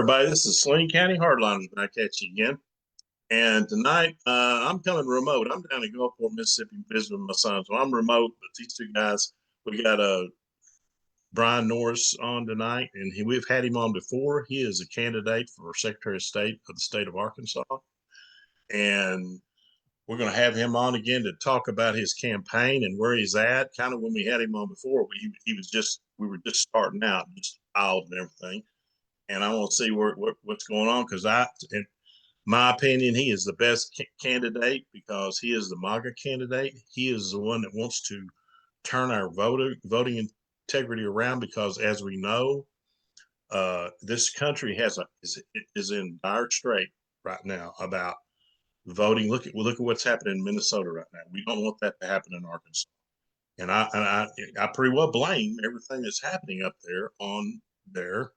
everybody. This is Sling County Hardliners back at you again. And tonight, I'm coming remote. I'm down in Gulfport, Mississippi, visiting my son. So I'm remote, but these two guys, we got Bryan Norris on tonight, and we've had him on before. He is a candidate for Secretary of State of the state of Arkansas. And we're going to have him on again to talk about his campaign and where he's at. Kind of when we had him on before, we were just starting out, just filed and everything. And I want to see what's going on, because in my opinion, he is the best candidate because he is the MAGA candidate. He is the one that wants to turn our voting integrity around, because as we know, this country is in dire strait right now about voting. Look at what's happening in Minnesota right now. We don't want that to happen in Arkansas, and I pretty well blame everything that's happening up there on their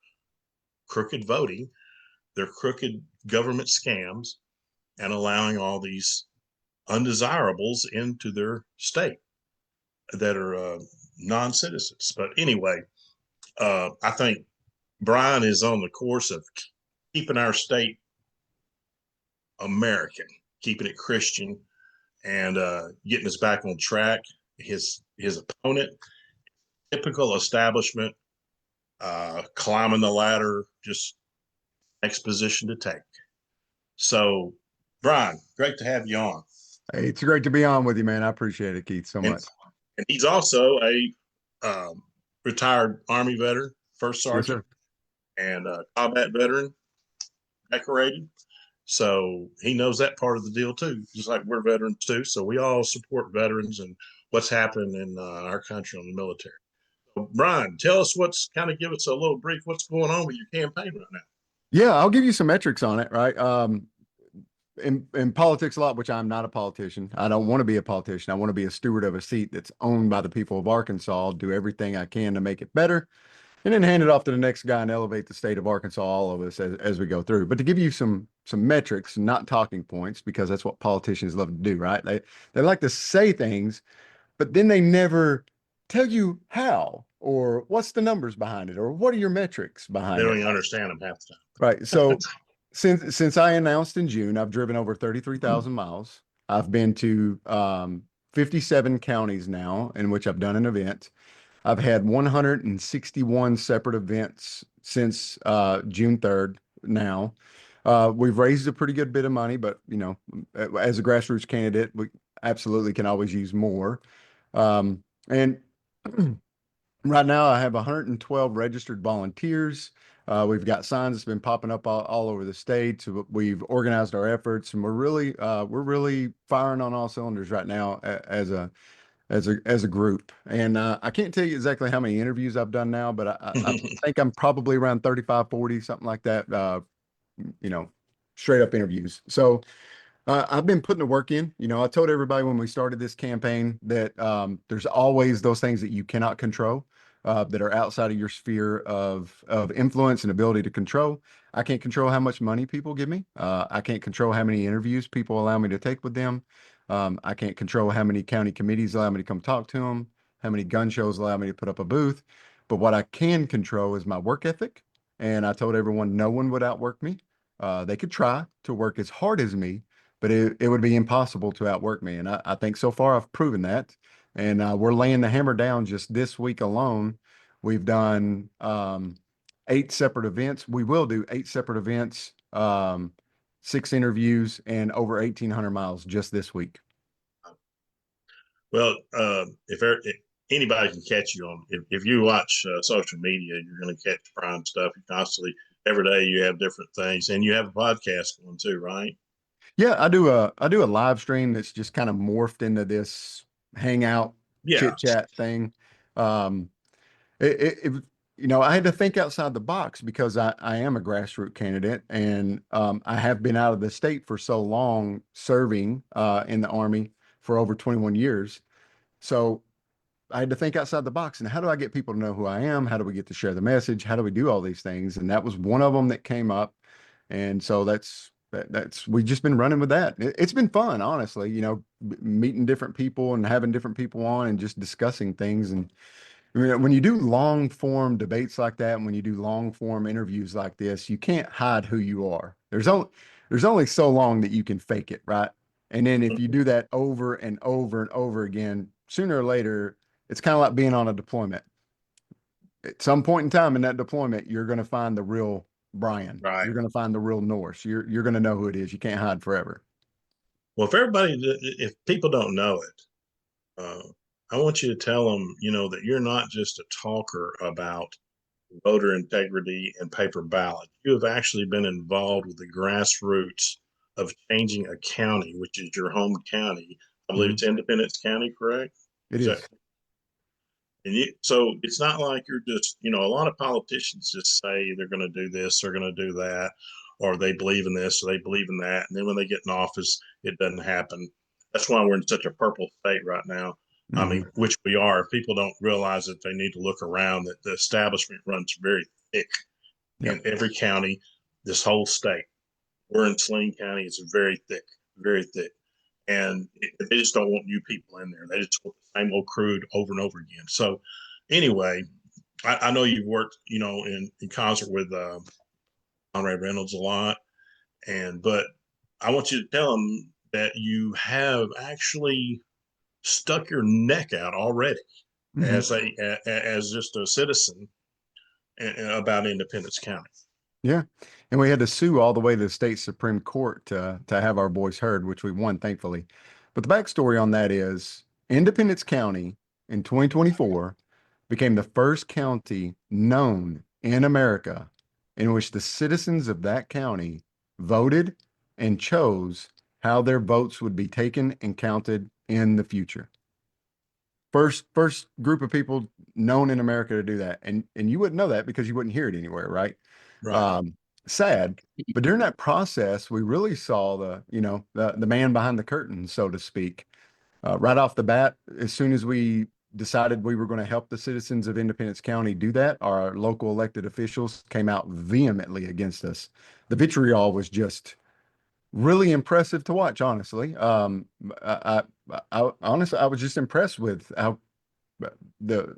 crooked voting, their crooked government scams, and allowing all these undesirables into their state that are non-citizens. But anyway, I think Bryan is on the course of keeping our state American, keeping it Christian, and getting us back on track. His opponent, typical establishment, climbing the ladder, just next position to take. So, Bryan, great to have you on. Hey, it's great to be on with you, man. I appreciate it, Keith, so much. And he's also a retired Army veteran, first sergeant, and a combat veteran, decorated. So he knows that part of the deal too, just like we're veterans too. So we all support veterans and what's happening in our country on the military. So, Bryan, tell us give us a little brief, what's going on with your campaign right now? Yeah, I'll give you some metrics on it, right? In politics a lot, which I'm not a politician. I don't want to be a politician. I want to be a steward of a seat that's owned by the people of Arkansas. I'll do everything I can to make it better, and then hand it off to the next guy and elevate the state of Arkansas, all of us, as we go through. But to give you some metrics, not talking points, because that's what politicians love to do, right? They like to say things, but then they never tell you how, or what's the numbers behind it, or what are your metrics behind it. They don't even understand them half the time. Right. So since I announced in June, I've driven over 33,000 miles. I've been to 57 counties now in which I've done an event. I've had 161 separate events since June 3rd now. We've raised a pretty good bit of money, but, you know, as a grassroots candidate, we absolutely can always use more. And right now I have 112 registered volunteers. We've got signs that's been popping up all over the state. So we've organized our efforts, and we're really firing on all cylinders right now as a group. And I can't tell you exactly how many interviews I've done now, but I think I'm probably around 35, 40, something like that. Straight up interviews. So I've been putting the work in. You know, I told everybody when we started this campaign that there's always those things that you cannot control, that are outside of your sphere of influence and ability to control. I can't control how much money people give me. I can't control how many interviews people allow me to take with them. I can't control how many county committees allow me to come talk to them, how many gun shows allow me to put up a booth. But what I can control is my work ethic. And I told everyone no one would outwork me. They could try to work as hard as me, but it would be impossible to outwork me. And I think so far I've proven that. And we're laying the hammer down. Just this week alone, we've done 8 separate events. We will do 8 separate events, 6 interviews, and over 1,800 miles just this week. Well, if anybody can catch you on, if you watch social media, you're going to catch Bryan stuff. You constantly, every day you have different things, and you have a podcast going too, right? Yeah, I do a live stream that's just kind of morphed into this hangout chit chat thing. I had to think outside the box because I am a grassroots candidate, and I have been out of the state for so long, serving in the Army for over 21 years. So I had to think outside the box. And how do I get people to know who I am? How do we get to share the message? How do we do all these things? And that was one of them that came up. And so we've just been running with that. It's been fun, honestly, meeting different people and having different people on and just discussing things. And I mean, when you do long form debates like that, and when you do long form interviews like this, you can't hide who you are. There's only so long that you can fake it, right? And then if you do that over and over and over again, sooner or later, it's kind of like being on a deployment. At some point in time in that deployment, you're going to find the real Bryan. Right. You're going to find the real Norris. You're going to know who it is. You can't hide forever. Well, if people don't know it, I want you to tell them, that you're not just a talker about voter integrity and paper ballots. You have actually been involved with the grassroots of changing a county, which is your home county. I believe it's Mhm. Independence County, correct? It Is that is. so it's not like you're just, a lot of politicians just say they're going to do this, they're going to do that, or they believe in this, or they believe in that. And then when they get in office, it doesn't happen. That's why we're in such a purple state right now. I mean, Mhm. which we are. If people don't realize that they need to look around, that the establishment runs very thick Yep. in every county, this whole state. We're in Saline County, it's very thick, very thick. And they just don't want new people in there. They just want the same old crude over and over again. So, anyway, I know you've worked, in concert with Conrad Reynolds a lot, but I want you to tell them that you have actually stuck your neck out already Mhm. as just a citizen about Independence County. Yeah. And we had to sue all the way to the state Supreme Court to have our voice heard, which we won, thankfully. But the backstory on that is Independence County in 2024 became the first county known in America in which the citizens of that county voted and chose how their votes would be taken and counted in the future. First group of people known in America to do that. And you wouldn't know that because you wouldn't hear it anywhere, right? Right. Um, Sad. But during that process, we really saw the man behind the curtain, so to speak. Right off the bat, as soon as we decided we were going to help the citizens of Independence County do that, our local elected officials came out vehemently against us. The vitriol was just really impressive to watch, honestly. Honestly, I was just impressed with how the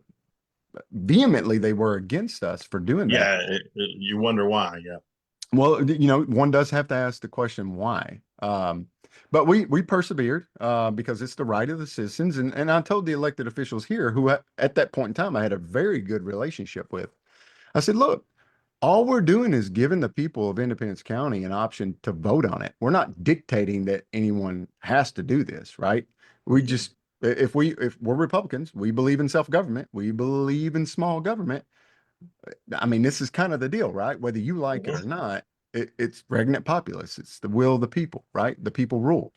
vehemently they were against us for doing that. Yeah, you wonder why. Yeah. Well, one does have to ask the question why. But we persevered because it's the right of the citizens, and I told the elected officials here, who at that point in time I had a very good relationship with. I said, look, all we're doing is giving the people of Independence County an option to vote on it. We're not dictating that anyone has to do this, right? We Mhm. just if we're Republicans, we believe in self-government, we believe in small government. I mean, this is kind of the deal, right? Whether you like it or Mhm. not, it's regnant populace. It's the will of the people, right? The people rule.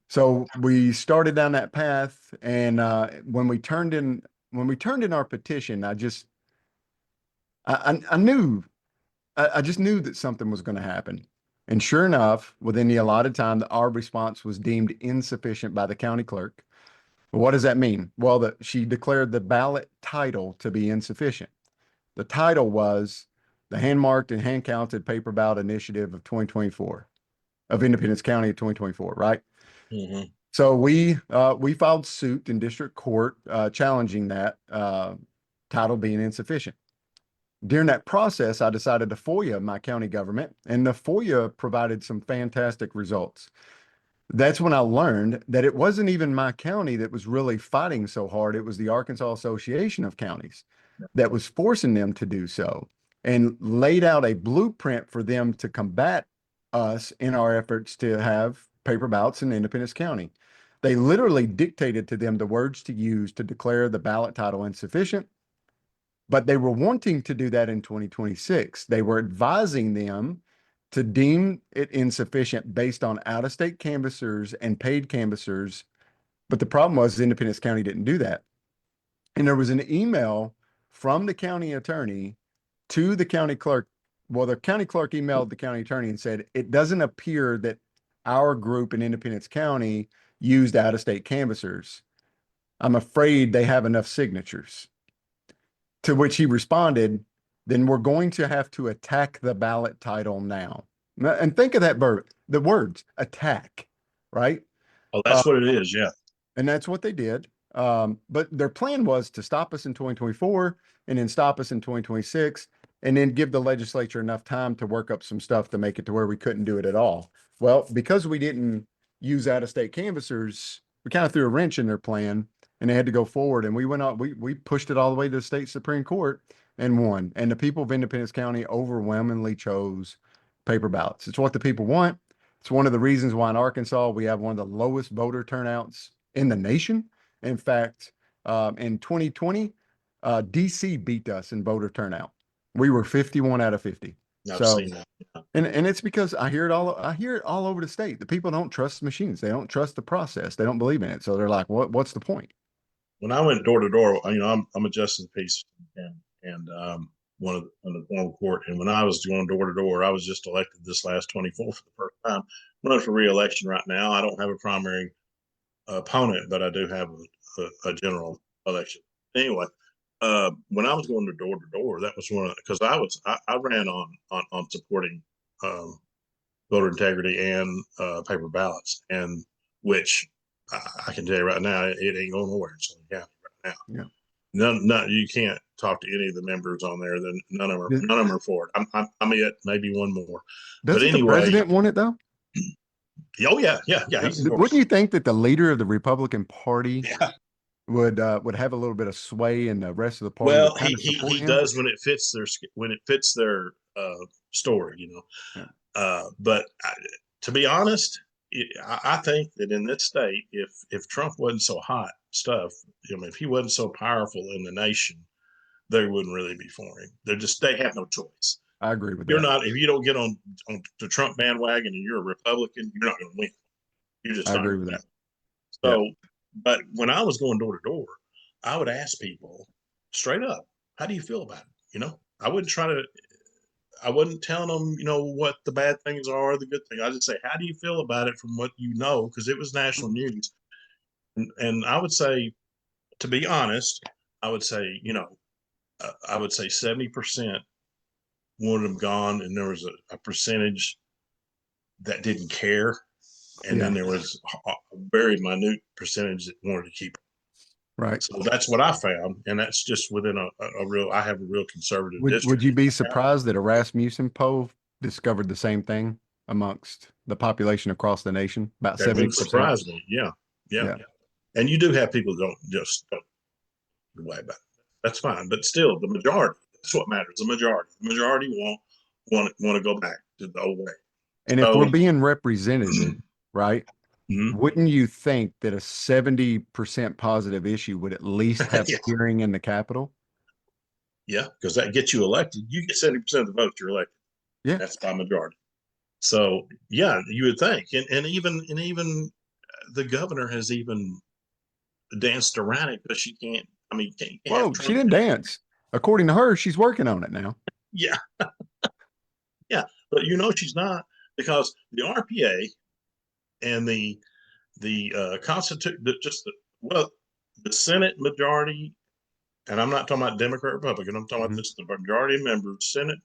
So we started down that path, and when we turned in our petition, I knew I just knew that something was going to happen. And sure enough, within the allotted time, our response was deemed insufficient by the county clerk. What does that mean? Well, she declared the ballot title to be insufficient. The title was the hand marked and hand counted paper ballot initiative of 2024 of Independence County of 2024, right? Mhm. So we filed suit in district court challenging that title being insufficient. During that process, I decided to FOIA my county government, and the FOIA provided some fantastic results. That's when I learned that it wasn't even my county that was really fighting so hard. It was the Arkansas Association of Counties that was forcing them to do so and laid out a blueprint for them to combat us in our efforts to have paper ballots in Independence County. They literally dictated to them the words to use to declare the ballot title insufficient, but they were wanting to do that in 2026. They were advising them to deem it insufficient based on out-of-state canvassers and paid canvassers. But the problem was Independence County didn't do that. And there was an email from the county attorney to the county clerk. Well, the county clerk emailed the county attorney and said, it doesn't appear that our group in Independence County used out-of-state canvassers. I'm afraid they have enough signatures. To which he responded, then we're going to have to attack the ballot title now. And think of that verb, the words attack, right? Oh, Uh, that's what it is. Yeah. and that's what they did. But their plan was to stop us in 2024 and then stop us in 2026 and then give the legislature enough time to work up some stuff to make it to where we couldn't do it at all. Well, because we didn't use out-of-state canvassers, we kind of threw a wrench in their plan and they had to go forward. And we went on, we pushed it all the way to the state Supreme Court and won. And the people of Independence County overwhelmingly chose paper ballots. It's what the people want. It's one of the reasons why in Arkansas we have one of the lowest voter turnouts in the nation. In fact, in 2020, DC beat us in voter turnout. We were 51 out of 50. I've seen that. And it's because I hear it all over the state. The people don't trust machines. They don't trust the process. They don't believe in it. So they're like, what's the point? When I went door to door, I'm a justice of the peace and one of the former court. And when I was going door to door, I was just elected this last 24 for the first time. I'm running for re-election right now. I don't have a primary opponent, but I do have a general election. Anyway, when I was going to door, that was one of because I ran on supporting voter integrity and paper ballots, and which I can tell you right now, it ain't going nowhere in Southern County right now. Yeah. None, you can't talk to any of the members on there. Then none of them are for it. I'm yet maybe one more. Doesn't the president want it though? Oh yeah. Wouldn't you think that the leader of the Republican Party would have a little bit of sway in the rest of the party? Well, he does when it fits their story, Yeah. But to be honest, I think that in this state, if Trump wasn't so hot stuff, if he wasn't so powerful in the nation, they wouldn't really be for him. They have no choice. I agree with that. If you don't get on the Trump bandwagon and you're a Republican, you're not going to win. You're just. I agree with that. So, but when I was going door to door, I would ask people straight up, "How do you feel about it?" I wouldn't tell them, what the bad things are, the good things. I just say, "How do you feel about it from what you know?" Because it was national news, and I would say, to be honest, I would say, I would say 70% wanted them gone, and there was a percentage that didn't care, and then there was a very minute percentage that wanted to keep them. Right. So that's what I found, and that's just within I have a real conservative district. Would you be surprised that a Rasmussen poll discovered the same thing amongst the population across the nation? About 70%. That wouldn't surprise me. Yeah. And you do have people that don't away about it. That's fine, but still, the majority. That's what matters. The majority want to go back to the old way. And if we're being represented, right? Mm-hmm. Wouldn't you think that a 70% positive issue would at least have a hearing in the Capitol? Yeah, because that gets you elected. You get 70% of the vote, you're elected. Yeah, that's by majority. So yeah, you would think, and even the governor has even danced around it, but she can't. Can't she didn't dance. According to her, she's working on it now. Yeah, yeah, but she's not, because the RPA and the Constitution, the Senate majority, and I'm not talking about Democrat, Republican. I'm talking about this: the majority of members, Senate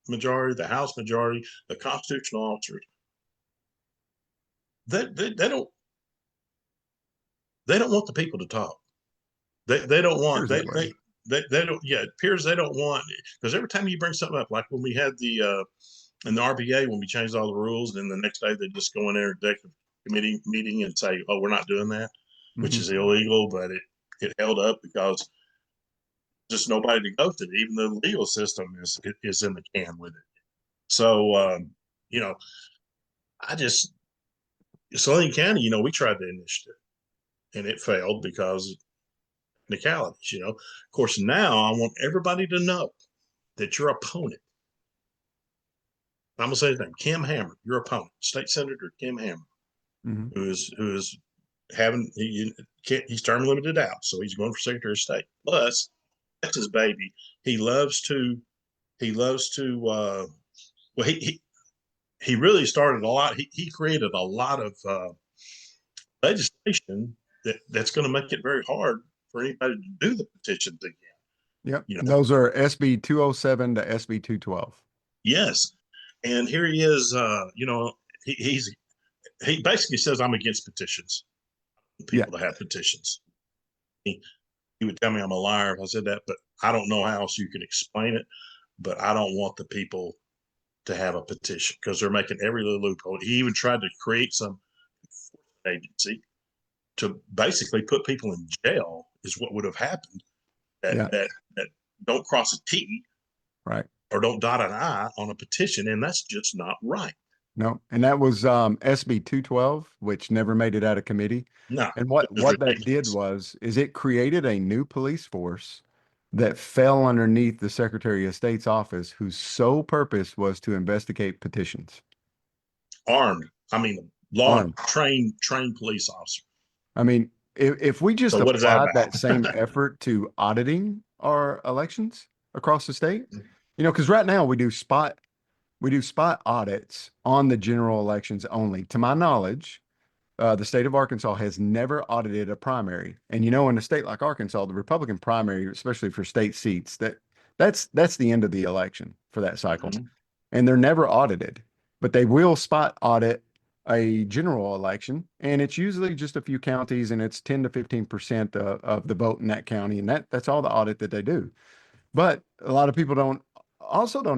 majority, the House majority, the constitutional officers. They don't want the people to talk. They don't want they don't. Yeah, it appears they don't want, because every time you bring something up, like when we had the in the RPA, when we changed all the rules, and then the next day they just go in there executive committee meeting and say, "Oh, we're not doing that," which is illegal, but it held up because just nobody to go to. Even the legal system is in the can with it. So Saline County, we tried the initiative and it failed because technicalities. Of course, now I want everybody to know that your opponent, I'm gonna say his name, Kim Hammer, your opponent, State Senator Kim Hammer, who is having he's term limited out, so he's going for Secretary of State. Plus, that's his baby. He loves to well, he really started a lot. He created a lot of legislation that's going to make it very hard for anybody to do the petitions again. Yep. Those are SB 207 to SB 212. Yes. And here he is, he basically says, I'm against petitions. People to have petitions. He would tell me I'm a liar if I said that, but I don't know how else you can explain it. But I don't want the people to have a petition because they're making every little loophole. He even tried to create some agency to basically put people in jail is what would have happened that don't cross a T right. or don't dot an I on a petition. And that's just not right. No, and that was SB 212, which never made it out of committee. No, And what that did is it created a new police force that fell underneath the Secretary of State's office, whose sole purpose was to investigate petitions. Armed. I mean, Armed. trained police officer. I mean, if we just So what is that applied about? that same effort to auditing our elections across the state, because right now we do spot audits on the general elections only. To my knowledge, the state of Arkansas has never audited a primary. And in a state like Arkansas, the Republican primary, especially for state seats, that's the end of the election for that cycle. Mm-hmm. And they're never audited, but they will spot audit a general election. And it's usually just a few counties, and it's 10 to 15% of the vote in that county. And that's all the audit that they do. But a lot of people don't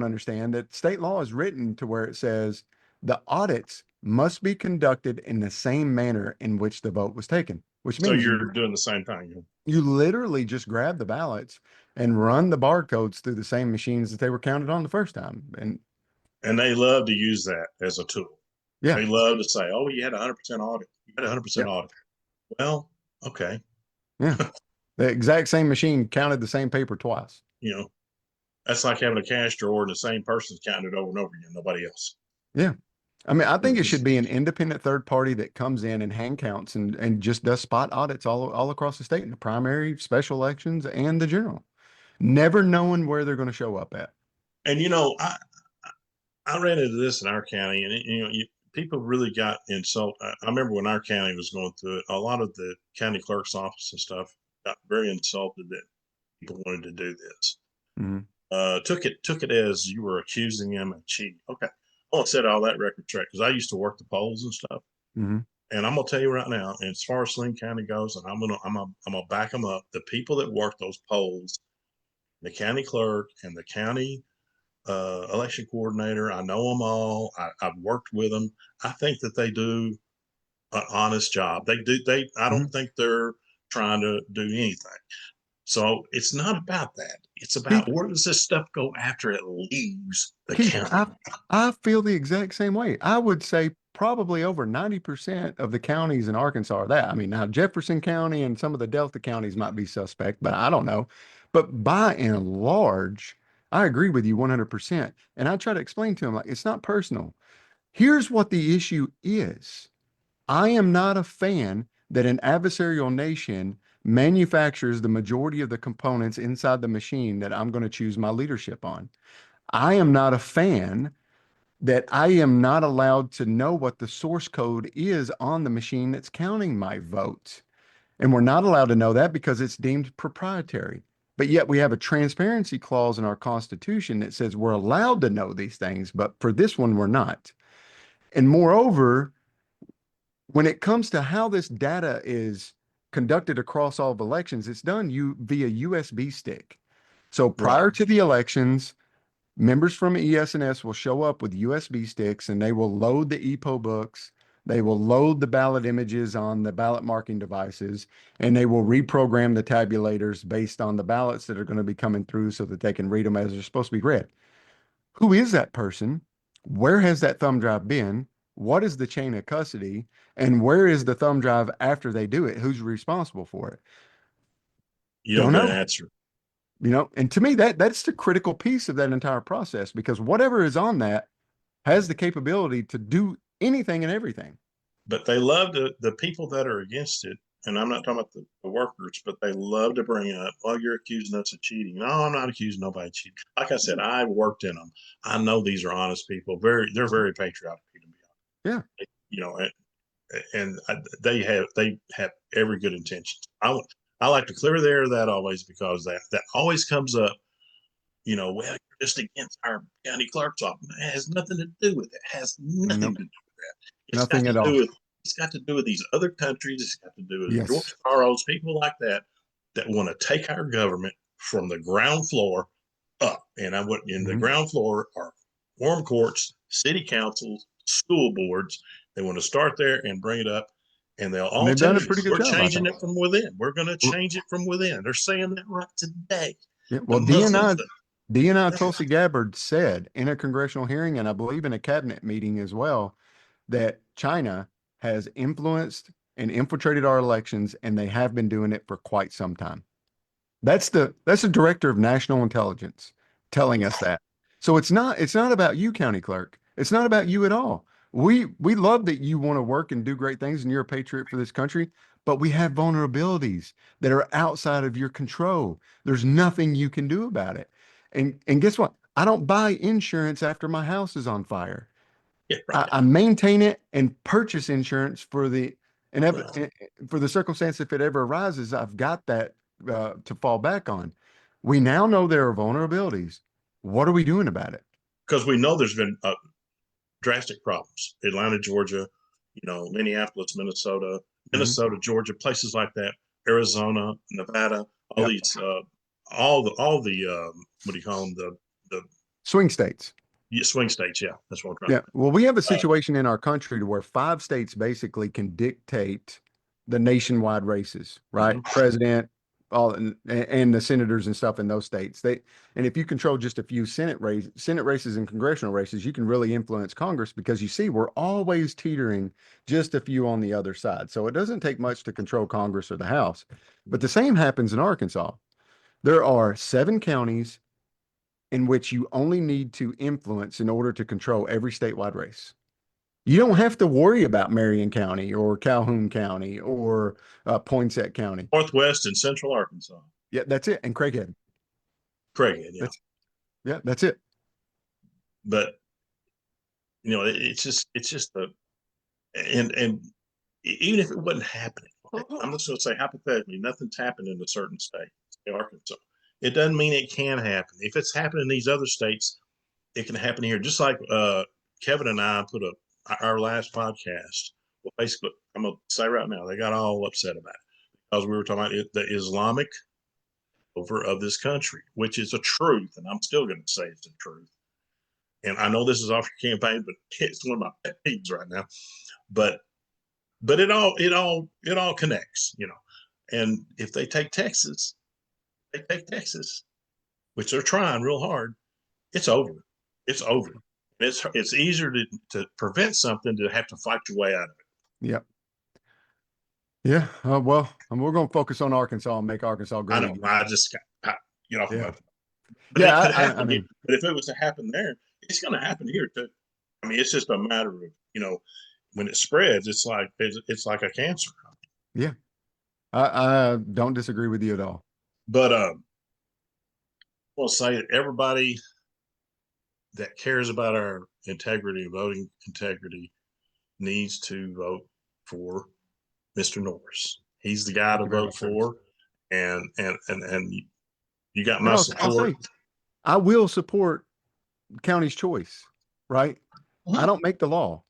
understand that state law is written to where it says the audits must be conducted in the same manner in which the vote was taken, which means so you're doing the same thing. You literally just grab the ballots and run the barcodes through the same machines that they were counted on the first time. And they love to use that as a tool. Yeah. They love to say, oh, you had 100% audit. You had 100% audit. Well, okay. Yeah. The exact same machine counted the same paper twice. That's like having a cash drawer and the same person's counting it over and over again, nobody else. Yeah. I mean, I think it should be an independent third party that comes in and hand counts and just does spot audits all across the state in the primary, special elections, and the general, never knowing where they're going to show up at. And, I ran into this in our county, and, people really got insulted. I remember when our county was going through it, a lot of the county clerk's office and stuff got very insulted that people wanted to do this. Mm-hmm. Took it as you were accusing them of cheating. Okay. I won't set all that record straight because I used to work the polls and stuff. Mm-hmm. And I'm gonna tell you right now, and as far as Sling County goes, and I'm gonna back them up. The people that work those polls, the county clerk and the county election coordinator, I know them all. I've worked with them. I think that they do an honest job. They do. I don't think they're trying to do anything. So it's not about that. It's about where does this stuff go after it leaves the county? I feel the exact same way. I would say probably over 90% of the counties in Arkansas are that. I mean, now Jefferson County and some of the Delta counties might be suspect, but I don't know. But by and large, I agree with you 100%. And I try to explain to them, like, it's not personal. Here's what the issue is. I am not a fan that an adversarial nation manufactures the majority of the components inside the machine that I'm going to choose my leadership on. I am not a fan that I am not allowed to know what the source code is on the machine that's counting my votes. And we're not allowed to know that because it's deemed proprietary. But yet we have a transparency clause in our Constitution that says we're allowed to know these things, but for this one, we're not. And moreover, when it comes to how this data is conducted across all of elections, it's done via USB stick. So prior to the elections, members from ES&S will show up with USB sticks and they will load the EPO books. They will load the ballot images on the ballot marking devices, and they will reprogram the tabulators based on the ballots that are going to be coming through so that they can read them as they're supposed to be read. Who is that person? Where has that thumb drive been? What is the chain of custody? And where is the thumb drive after they do it? Who's responsible for it? You don't know. Answer. And to me, that's the critical piece of that entire process, because whatever is on that has the capability to do anything and everything. But they love the people that are against it, and I'm not talking about the workers, but they love to bring up, well, you're accusing us of cheating. No, I'm not accusing nobody of cheating. Like I said, I worked in them. I know these are honest people. They're very patriotic people, to be honest. Yeah. And they have every good intention. I like to clear the air of that always, because that always comes up. Well, you're just against our county clerk's office. It has nothing to do with it. It has nothing to do with that. Nothing at all. It's got to do with these other countries. It's got to do with George Soros, people like that. that want to take our government from the ground floor up. And the ground floor are forum courts, city councils, school boards. They want to start there and bring it up. And they'll all they've tell done a you, pretty good we're job, I changing think. it from within. We're going to change it from within. They're saying that right today. Yeah, well, DNI Tulsi Gabbard said in a congressional hearing, and I believe in a cabinet meeting as well, that China has influenced and infiltrated our elections, and they have been doing it for quite some time. That's the director of national intelligence telling us that. So it's not about you, county clerk. It's not about you at all. We love that you want to work and do great things and you're a patriot for this country, but we have vulnerabilities that are outside of your control. There's nothing you can do about it. And guess what? I don't buy insurance after my house is on fire. Yeah, right. I maintain it and purchase insurance for the for the circumstance if it ever arises. I've got that to fall back on. We now know there are vulnerabilities. What are we doing about it? Because we know there's been drastic problems. Atlanta, Georgia, Minneapolis, Minnesota, Georgia, places like that, Arizona, Nevada, all these, all the what do you call them? The swing states. Yeah, swing states. Yeah, that's what I'm trying. Yeah. Well, we have a situation in our country to where 5 states basically can dictate the nationwide races, right? President, all and the senators and stuff in those states. And if you control just a few Senate races and congressional races, you can really influence Congress because you see we're always teetering just a few on the other side. So it doesn't take much to control Congress or the House. But the same happens in Arkansas. There are 7 counties in which you only need to influence in order to control every statewide race. You don't have to worry about Marion County or Calhoun County or Poinsett County. Northwest and Central Arkansas. Yeah, that's it. And Craighead. Yeah. That's it. But it's just and even if it wasn't happening, I'm just going to say hypothetically, nothing's happened in a certain state, Arkansas. It doesn't mean it can happen. If it's happening in these other states, it can happen here. Just like Kevin and I put our last podcast. Well, Facebook, I'm going to say right now, they got all upset about it because we were talking about the Islamic over of this country, which is a truth, and I'm still going to say it's a truth. And I know this is off your campaign, but it's one of my pet peeves right now. But it all connects, And if they take Texas, which they're trying real hard, it's over. It's over. It's easier to prevent something to have to fight your way out of it. Yep. Yeah. Well, we're going to focus on Arkansas and make Arkansas great. I know. I just got yeah. But I mean, but if it was to happen there, it's going to happen here too. I mean, it's just a matter of when it spreads, it's like a cancer. Yeah. I don't disagree with you at all. But I'll say that everybody that cares about our integrity, voting integrity, needs to vote for Mr. Norris. He's the guy to vote for, and you got my support. I will support county's choice, right? I don't make the law,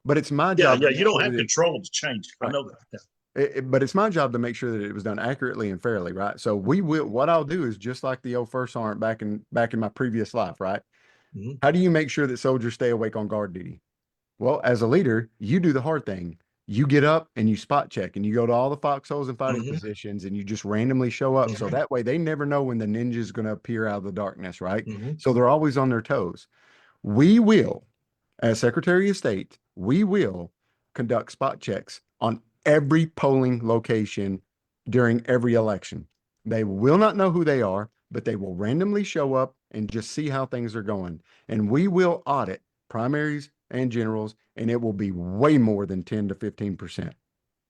but it's my job. Yeah, you don't have control to change it. Right. I know that. Yeah. But it's my job to make sure that it was done accurately and fairly, right? So what I'll do is just like the old first sergeant back in my previous life, right? How do you make sure that soldiers stay awake on guard duty? Well, as a leader, you do the hard thing. You get up and you spot check and you go to all the foxholes and fighting positions and you just randomly show up. So that way they never know when the ninja is going to appear out of the darkness, right? So they're always on their toes. We will, as Secretary of State, we will conduct spot checks on every polling location during every election. They will not know who they are, but they will randomly show up and just see how things are going. And we will audit primaries and generals, and it will be way more than 10 to 15%.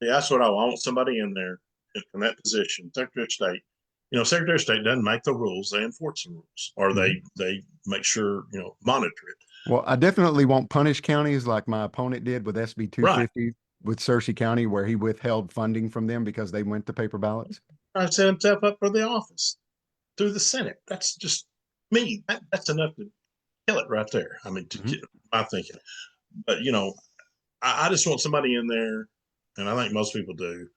Yeah, that's what I want. Somebody in there in that position, Secretary of State. Secretary of State doesn't make the rules; they enforce the rules, or they make sure monitor it. Well, I definitely won't punish counties like my opponent did with SB 250 with Searcy County, where he withheld funding from them because they went to paper ballots. I set himself up for the office through the Senate. That's just me. That's enough to kill it right there. I mean, to get my thinking. But I just want somebody in there, and I think most people do,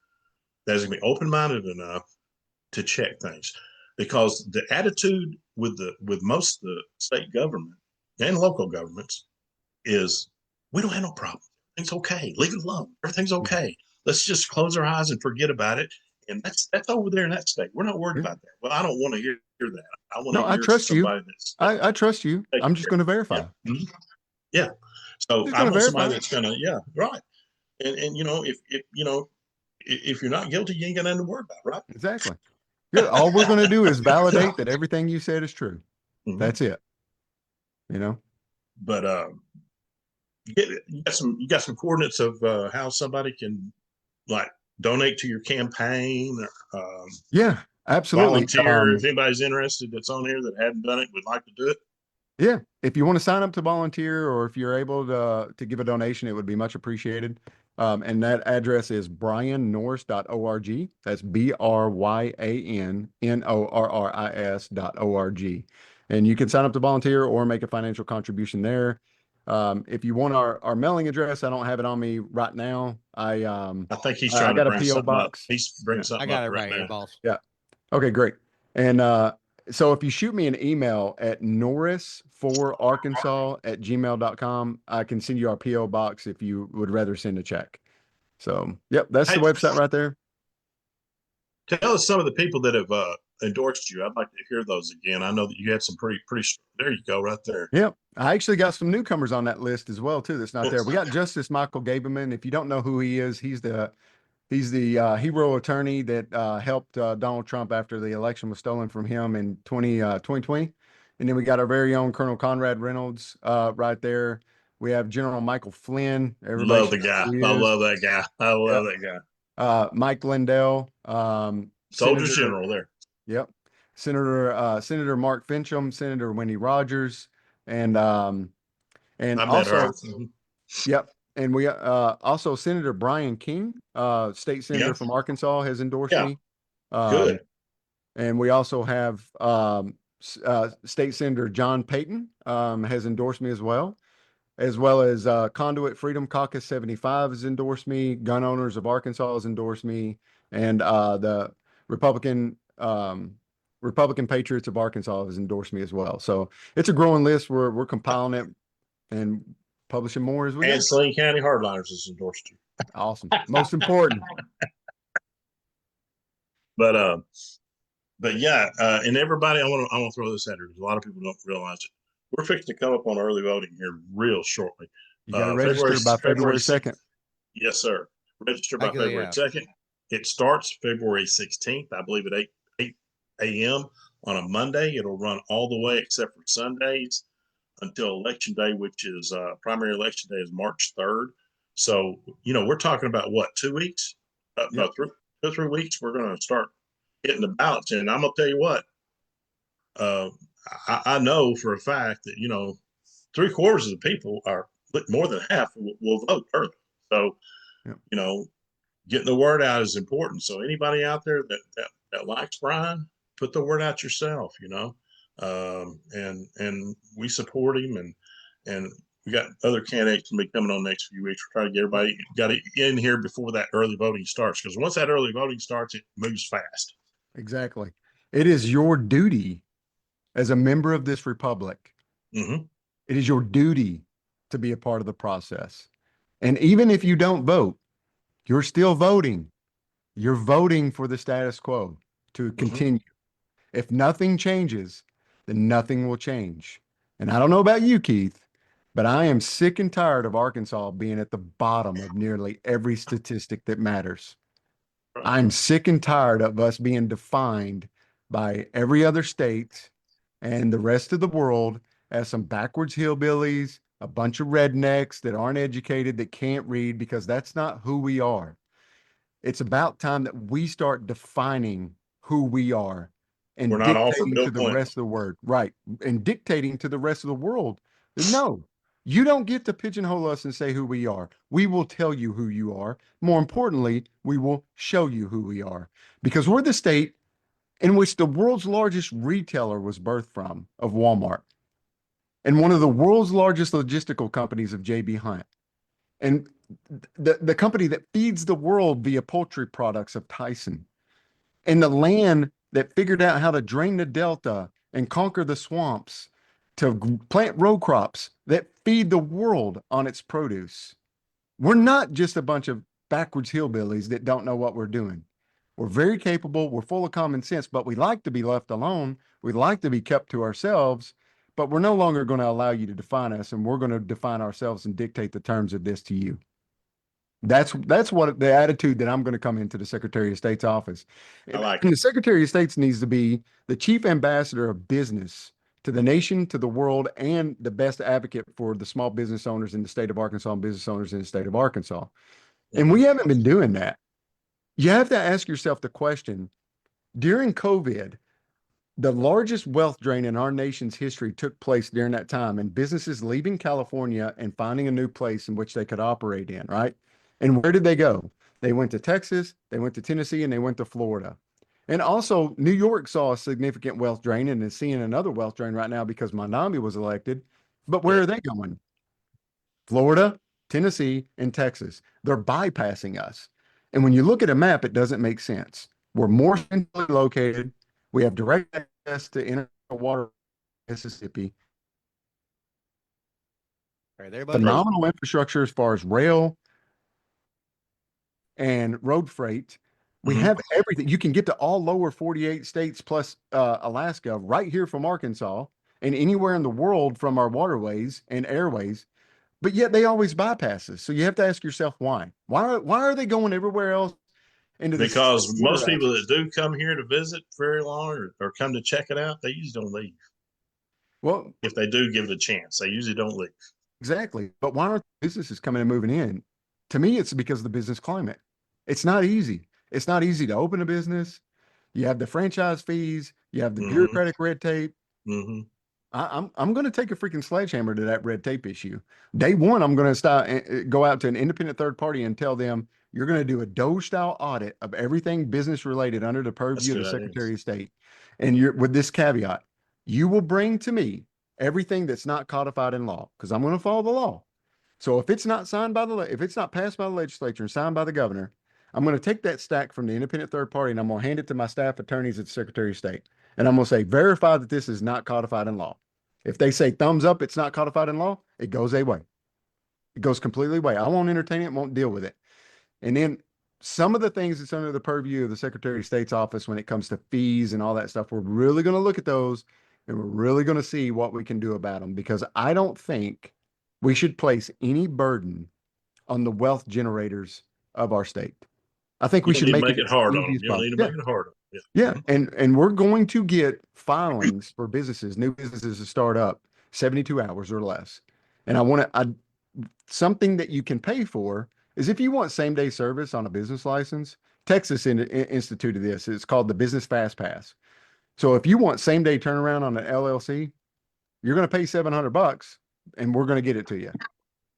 that's gonna be open-minded enough to check things, because the attitude with most of the state government and local governments is, we don't have no problem. Everything's okay. Leave it alone. Everything's okay. Let's just close our eyes and forget about it. And that's over there in that state. We're not worried about that. Well, I don't want to hear that. I want to I hear trust you. somebody that's I trust you. I'm just going to verify. Yeah. Yeah. So Just I gonna want verify. somebody that's gonna, yeah, right. And if you're not guilty, you ain't got nothing to worry about, right? Exactly. Good. All we're going to do is validate that everything you said is true. That's it. But you got some coordinates of how somebody can like donate to your campaign, or yeah, absolutely. volunteer. If anybody's interested that's on here that hadn't done it, would like to do it. Yeah, if you want to sign up to volunteer, or if you're able to give a donation, it would be much appreciated. And that address is bryannorris.org. That's BRYANNORRIS.org. And you can sign up to volunteer or make a financial contribution there. If you want our mailing address, I don't have it on me right now. I think he's trying to got a bring PO something box. up. He's bringing something I got up it right here, now. boss. Yeah. Okay, great. And so if you shoot me an email at norris4arkansas@gmail.com, I can send you our PO box if you would rather send a check. So, yep, that's the website right there. Tell us some of the people that have endorsed you. I'd like to hear those again. I know that you had some pretty. There you go, right there. Yep, I actually got some newcomers on that list as well too. That's not there. We got Justice Michael Gaberman. If you don't know who he is, he's the hero attorney that helped Donald Trump after the election was stolen from him in 2020. And then we got our very own Colonel Conrad Reynolds right there. We have General Michael Flynn. Everybody love the guy. I love that guy. I love that guy. Mike Lindell. Soldier General there. Yep. Senator Mark Fincham, Senator Wendy Rogers, and also, yep. And we also Senator Brian King, state senator from Arkansas, has endorsed me. Good. And we also have State Senator John Payton has endorsed me as well as Conduit Freedom Caucus 75 has endorsed me. Gun Owners of Arkansas has endorsed me, and the Republican Patriots of Arkansas has endorsed me as well. So it's a growing list. We're compiling it and publishing more as we go. And Sling County Hardliners has endorsed you. Awesome. Most important. But yeah, and everybody, I want to throw this at her because a lot of people don't realize it. We're fixing to come up on early voting here real shortly. You got to register by February 2nd. Yes, sir. Register by February 2nd. It starts February 16th, I believe, at 8 a.m. on a Monday. It'll run all the way except for Sundays until Election Day, which is primary election day is March 3rd. So, we're talking about what, 2 weeks? No, 2 or 3 weeks. We're going to start hitting the ballots. And I'm going to tell you what, I know for a fact that, 3/4 of the people are more than half will vote early. So, getting the word out is important. So anybody out there that likes Bryan, put the word out yourself, and we support him, and we got other candidates to be coming on next few weeks. We're trying to get everybody got it in here before that early voting starts, because once that early voting starts, it moves fast. Exactly. It is your duty as a member of this republic. Mm-hmm. It is your duty to be a part of the process. And even if you don't vote, you're still voting. You're voting for the status quo to continue. Mm-hmm. If nothing changes, then nothing will change. And I don't know about you, Keith, but I am sick and tired of Arkansas being at the bottom of nearly every statistic that matters. I'm sick and tired of us being defined by every other state and the rest of the world as some backwards hillbillies, a bunch of rednecks that aren't educated, that can't read, because that's not who we are. It's about time that we start defining who we are and we're not dictating to the rest of the world. Right. And dictating to the rest of the world. No, you don't get to pigeonhole us and say who we are. We will tell you who you are. More importantly, we will show you who we are, because we're the state in which the world's largest retailer was birthed from, of Walmart, and one of the world's largest logistical companies of J.B. Hunt, and the company that feeds the world via poultry products of Tyson, and the land that figured out how to drain the delta and conquer the swamps to plant row crops that feed the world on its produce. We're not just a bunch of backwards hillbillies that don't know what we're doing. We're very capable. We're full of common sense, but we like to be left alone. We like to be kept to ourselves, but we're no longer going to allow you to define us, and we're going to define ourselves and dictate the terms of this to you. That's what the attitude that I'm going to come into the Secretary of State's office. I like And it. the Secretary of State's needs to be the chief ambassador of business to the nation, to the world, and the best advocate for the small business owners in the state of Arkansas and business owners in the state of Arkansas. And we haven't been doing that. You have to ask yourself the question, during COVID, the largest wealth drain in our nation's history took place during that time, and businesses leaving California and finding a new place in which they could operate in, right? And where did they go? They went to Texas, they went to Tennessee, and they went to Florida. And also, New York saw a significant wealth drain and is seeing another wealth drain right now because Manami was elected. But where are they going? Florida, Tennessee, and Texas. They're bypassing us. And when you look at a map, it doesn't make sense. We're more centrally located. We have direct access to international water, Mississippi. Right there, buddy. Phenomenal infrastructure as far as rail and road freight. We have everything. You can get to all lower 48 states plus Alaska right here from Arkansas and anywhere in the world from our waterways and airways. But yet they always bypass us. So you have to ask yourself why. Why are they going everywhere else into this? Because most people that do come here to visit very long or come to check it out, they usually don't leave. Well, if they do give it a chance, they usually don't leave. Exactly. But why aren't businesses coming and moving in? To me, it's because of the business climate. It's not easy. It's not easy to open a business. You have the franchise fees. You have the bureaucratic red tape. I'm going to take a freaking sledgehammer to that red tape issue. Day one, I'm going to go out to an independent third party and tell them you're going to do a Doge style audit of everything business related under the purview of the Secretary of State. And you're with this caveat, you will bring to me everything that's not codified in law, because I'm going to follow the law. So if it's not signed by if it's not passed by the legislature and signed by the governor, I'm going to take that stack from the independent third party and I'm going to hand it to my staff attorneys at the Secretary of State. And I'm going to say, verify that this is not codified in law. If they say thumbs up, it's not codified in law, it goes away. It goes completely away. I won't entertain it, won't deal with it. And then some of the things that's under the purview of the Secretary of State's office when it comes to fees and all that stuff, we're really going to look at those and we're really going to see what we can do about them, because I don't think we should place any burden on the wealth generators of our state. I think we should make it hard on them. You don't need to make it hard on them. Yeah. And we're going to get filings for businesses, new businesses to start up 72 hours or less. And I want to, something that you can pay for is if you want same day service on a business license. Texas instituted this. It's called the Business Fast Pass. So if you want same day turnaround on an LLC, you're going to pay $700 and we're going to get it to you.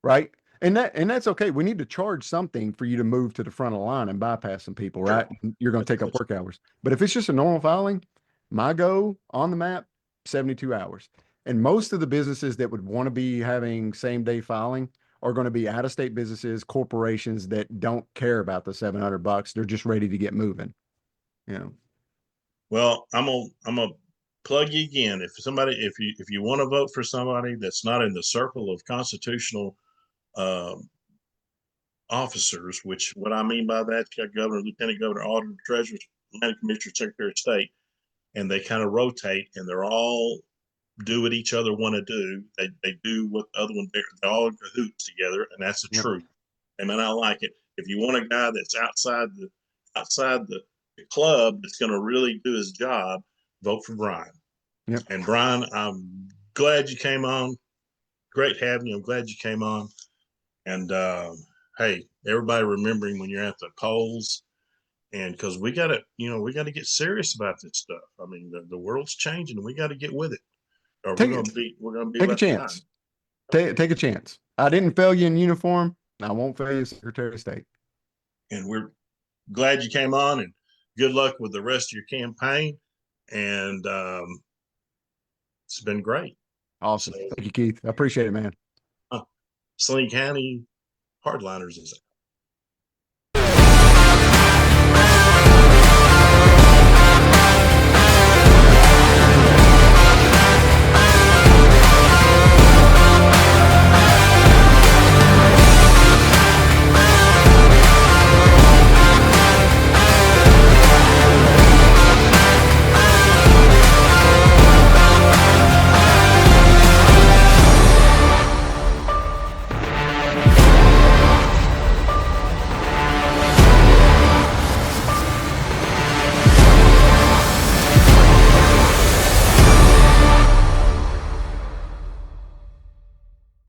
Right. And that's okay. We need to charge something for you to move to the front of the line and bypass some people, right? You're going to take up work hours. But if it's just a normal filing, my go on the map, 72 hours. And most of the businesses that would want to be having same day filing are going to be out of state businesses, corporations that don't care about the $700. They're just ready to get moving. You know. Well, I'm gonna plug you again. If you want to vote for somebody that's not in the circle of constitutional officers, which what I mean by that, governor, lieutenant governor, auditor, treasurer, county commissioner, secretary of state, and they kind of rotate and they're all do what each other want to do. They do what the other one, they're all in cahoots together, and that's the truth. And I like it. If you want a guy that's outside the club that's going to really do his job, vote for Bryan. And Bryan, I'm glad you came on. Great having you. I'm glad you came on. And hey, everybody remembering when you're at the polls, and because we got to get serious about this stuff. I mean, the world's changing, and we got to get with it. Or we're going to be take a chance. Take a chance. I didn't fail you in uniform. I won't fail you as Secretary of State. And we're glad you came on, and good luck with the rest of your campaign. And it's been great. Awesome. Thank you, Keith. I appreciate it, man. Saline County Hardliners is